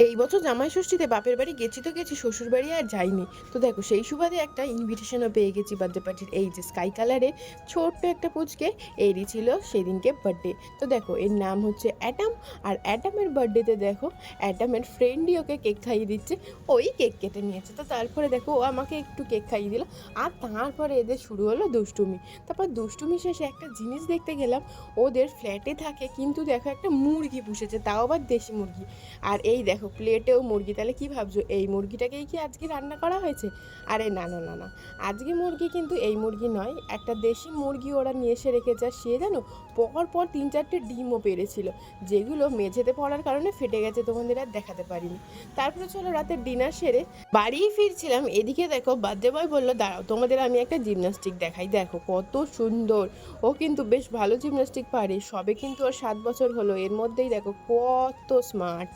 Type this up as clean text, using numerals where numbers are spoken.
এই বছর জামাই ষষ্ঠীতে বাপের বাড়ি গেছি তো গেছি, শ্বশুর বাড়ি আর যাইনি। তো দেখো সেই সুবাদে একটা ইনভিটেশনও পেয়ে গেছি বার্থডে পার্টির। এই যে স্কাই কালারে ছোট্ট একটা পুচকে, এরই ছিল সেদিনকে বার্থডে। তো দেখো এর নাম হচ্ছে অ্যাটাম। আর অ্যাটামের বার্থডেতে দেখো অ্যাটামের ফ্রেন্ডই ওকে কেক খাইয়ে দিচ্ছে, ওই কেক কেটে নিয়েছে। তো তারপরে দেখো ও আমাকে একটু কেক খাইয়ে দিল, আর তারপরে এদের শুরু হলো দুষ্টুমি। তারপর দুষ্টুমি শেষে একটা জিনিস দেখতে গেলাম, ওদের ফ্ল্যাটে থাকে কিন্তু দেখো একটা মুরগি পুষেছে, তাও আবার দেশি মুরগি। আর এই দেখো প্লেটেও মুরগি। তাহলে কি ভাবছো, এই মুরগিটাকেই কি আজকে রান্না করা হয়েছে? আরে না না না না, আজকে মুরগি কিন্তু এই মুরগি নয়, একটা দেশি মুরগি ওরা নিয়ে এসে রেখেছে। আর সে জানো পর পর 3-4টে ডিমও পেরেছিল, যেগুলো মেঝেতে পড়ার কারণে ফেটে গেছে, তোমাদের আর দেখাতে পারিনি। তারপরে চলো রাতের ডিনার সেরে বাড়ি ফিরছিলাম, এদিকে দেখো বার্থডে বয় বললো দাঁড়াও তোমাদের আমি একটা জিমনাস্টিক দেখাই। দেখো কত সুন্দর, ও কিন্তু বেশ ভালো জিমনাস্টিক পারে, সবে কিন্তু ওর 7 বছর হলো, এর মধ্যেই দেখো কত স্মার্ট।